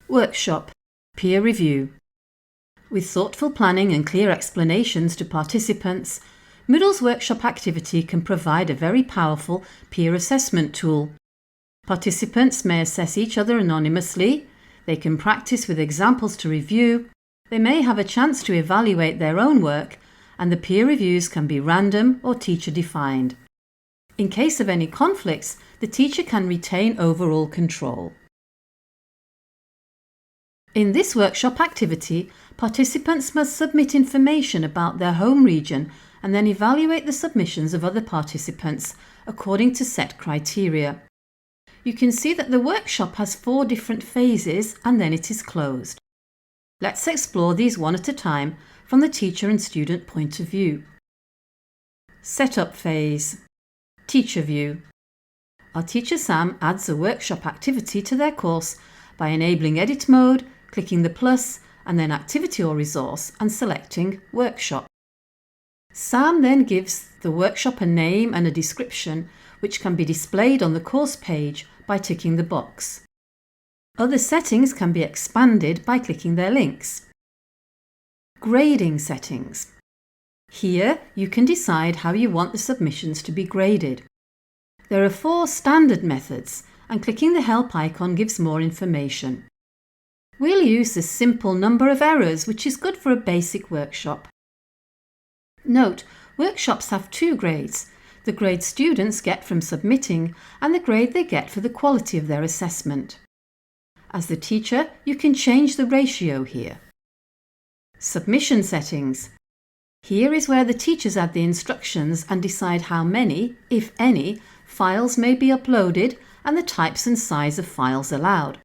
Workshop, peer review. With thoughtful planning and clear explanations to participants, Moodle's workshop activity can provide a very powerful peer assessment tool. Participants may assess each other anonymously, they can practice with examples to review, they may have a chance to evaluate their own work, and the peer reviews can be random or teacher-defined. In case of any conflicts, the teacher can retain overall control. In this workshop activity, participants must submit information about their home region and then evaluate the submissions of other participants according to set criteria. You can see that the workshop has 4 different phases and then it is closed. Let's explore these one at a time from the teacher and student point of view. Setup phase. Teacher view. Our teacher Sam adds a workshop activity to their course by enabling edit mode, clicking the plus and then activity or resource and selecting workshop. Sam then gives the workshop a name and a description which can be displayed on the course page by ticking the box. Other settings can be expanded by clicking their links. Grading settings. Here you can decide how you want the submissions to be graded. There are 4 standard methods and clicking the help icon gives more information. We'll use the simple number of errors, which is good for a basic workshop. Note, workshops have 2 grades, the grade students get from submitting and the grade they get for the quality of their assessment. As the teacher, you can change the ratio here. Submission settings. Here is where the teachers add the instructions and decide how many, if any, files may be uploaded and the types and size of files allowed.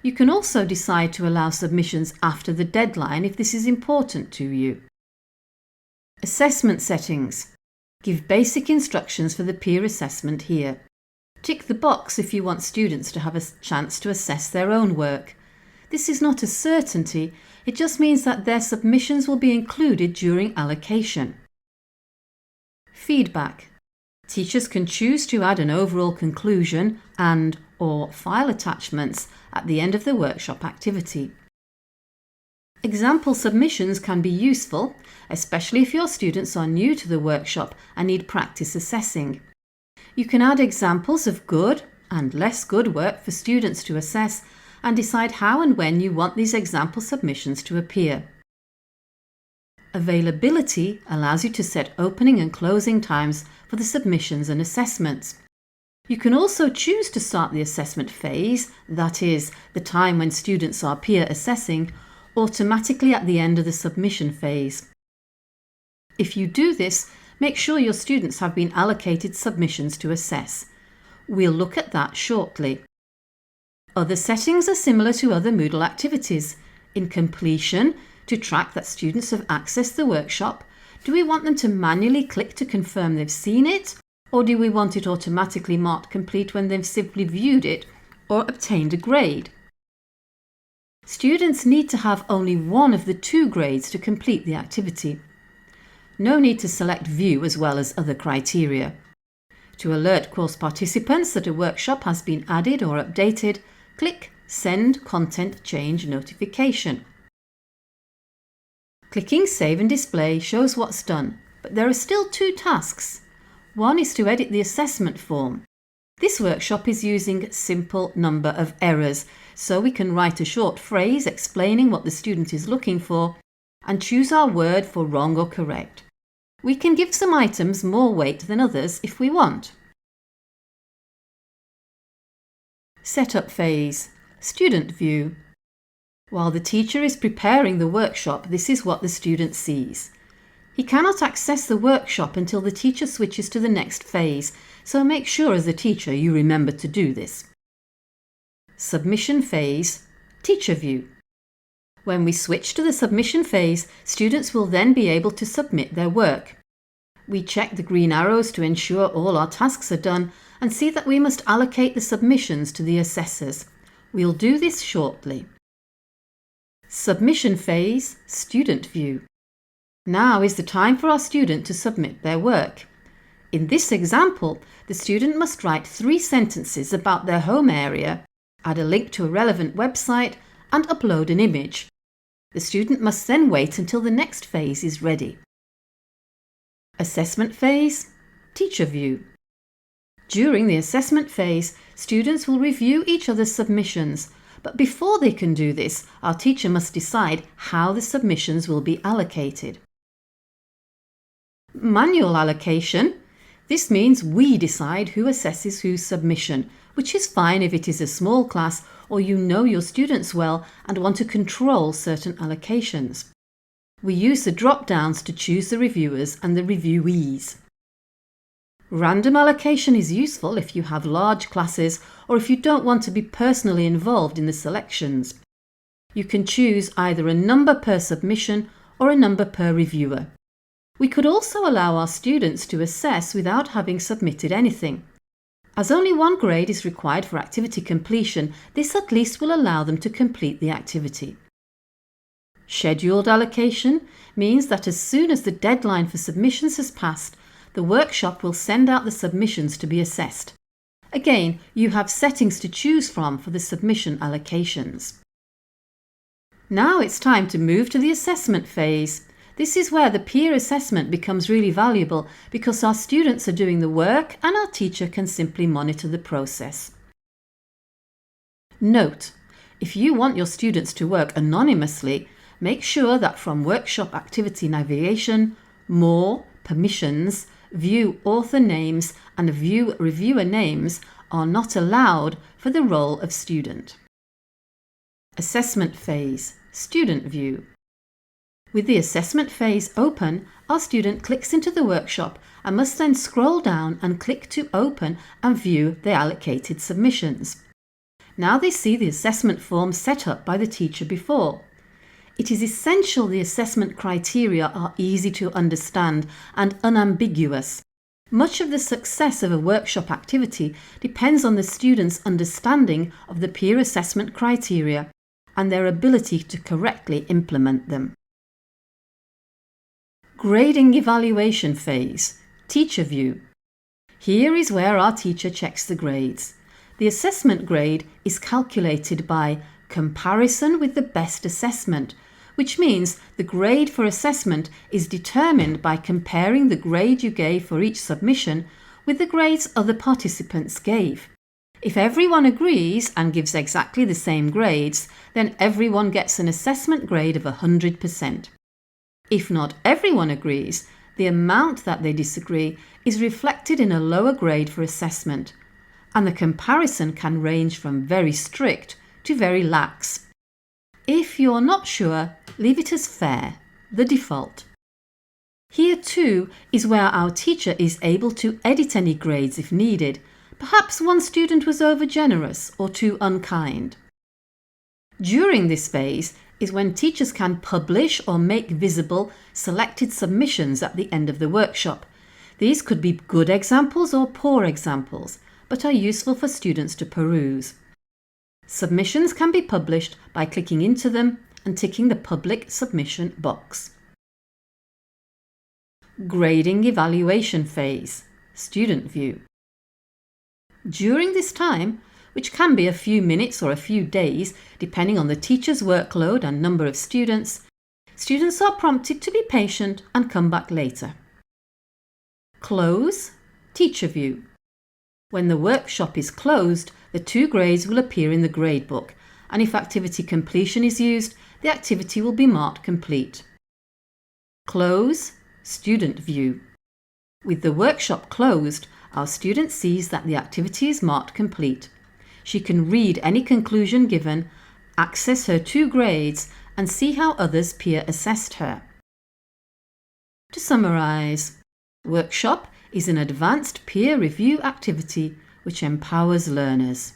You can also decide to allow submissions after the deadline if this is important to you. Assessment settings. Give basic instructions for the peer assessment here. Tick the box if you want students to have a chance to assess their own work. This is not a certainty, it just means that their submissions will be included during allocation. Feedback. Teachers can choose to add an overall conclusion and/or file attachments at the end of the workshop activity. Example submissions can be useful, especially if your students are new to the workshop and need practice assessing. You can add examples of good and less good work for students to assess and decide how and when you want these example submissions to appear. Availability allows you to set opening and closing times for the submissions and assessments. You can also choose to start the assessment phase, that is, the time when students are peer assessing, automatically at the end of the submission phase. If you do this, make sure your students have been allocated submissions to assess. We'll look at that shortly. Other settings are similar to other Moodle activities. In completion, to track that students have accessed the workshop, do we want them to manually click to confirm they've seen it, or do we want it automatically marked complete when they've simply viewed it or obtained a grade? Students need to have only one of the 2 grades to complete the activity. No need to select View as well as other criteria. To alert course participants that a workshop has been added or updated, click Send Content Change Notification. Clicking Save and Display shows what's done, but there are still 2 tasks. One is to edit the assessment form. This workshop is using simple number of errors, so we can write a short phrase explaining what the student is looking for and choose our word for wrong or correct. We can give some items more weight than others if we want. Setup phase. Student view. While the teacher is preparing the workshop, this is what the student sees. He cannot access the workshop until the teacher switches to the next phase, so make sure as the teacher you remember to do this. Submission phase. Teacher view. When we switch to the submission phase, students will then be able to submit their work. We check the green arrows to ensure all our tasks are done and see that we must allocate the submissions to the assessors. We'll do this shortly. Submission phase. Student view. Now is the time for our student to submit their work. In this example, the student must write 3 sentences about their home area, add a link to a relevant website, and upload an image. The student must then wait until the next phase is ready. Assessment phase, teacher view. During the assessment phase, students will review each other's submissions, but before they can do this, our teacher must decide how the submissions will be allocated. Manual allocation. This means we decide who assesses whose submission, which is fine if it is a small class or you know your students well and want to control certain allocations. We use the drop-downs to choose the reviewers and the reviewees. Random allocation is useful if you have large classes or if you don't want to be personally involved in the selections. You can choose either a number per submission or a number per reviewer. We could also allow our students to assess without having submitted anything. As only one grade is required for activity completion, this at least will allow them to complete the activity. Scheduled allocation means that as soon as the deadline for submissions has passed, the workshop will send out the submissions to be assessed. Again, you have settings to choose from for the submission allocations. Now it's time to move to the assessment phase. This is where the peer assessment becomes really valuable because our students are doing the work and our teacher can simply monitor the process. Note: if you want your students to work anonymously, make sure that from Workshop Activity Navigation, More, Permissions, View Author Names and View Reviewer Names are not allowed for the role of student. Assessment phase, student view. With the assessment phase open, our student clicks into the workshop and must then scroll down and click to open and view the allocated submissions. Now they see the assessment form set up by the teacher before. It is essential the assessment criteria are easy to understand and unambiguous. Much of the success of a workshop activity depends on the students' understanding of the peer assessment criteria and their ability to correctly implement them. Grading evaluation phase, teacher view. Here is where our teacher checks the grades. The assessment grade is calculated by comparison with the best assessment, which means the grade for assessment is determined by comparing the grade you gave for each submission with the grades other participants gave. If everyone agrees and gives exactly the same grades, then everyone gets an assessment grade of 100%. If not everyone agrees, the amount that they disagree is reflected in a lower grade for assessment, and the comparison can range from very strict to very lax. If you're not sure, leave it as fair, the default. Here too is where our teacher is able to edit any grades if needed. Perhaps one student was overgenerous or too unkind. During this phase is when teachers can publish or make visible selected submissions at the end of the workshop. These could be good examples or poor examples, but are useful for students to peruse. Submissions can be published by clicking into them and ticking the Public Submission box. Grading evaluation phase, student view. During this time, which can be a few minutes or a few days depending on the teacher's workload and number of students, students are prompted to be patient and come back later. Close, teacher view. When the workshop is closed, the 2 grades will appear in the gradebook, and if activity completion is used, the activity will be marked complete. Close, student view. With the workshop closed, our student sees that the activity is marked complete. She can read any conclusion given, access her 2 grades, and see how others peer assessed her. To summarise, Workshop is an advanced peer review activity which empowers learners.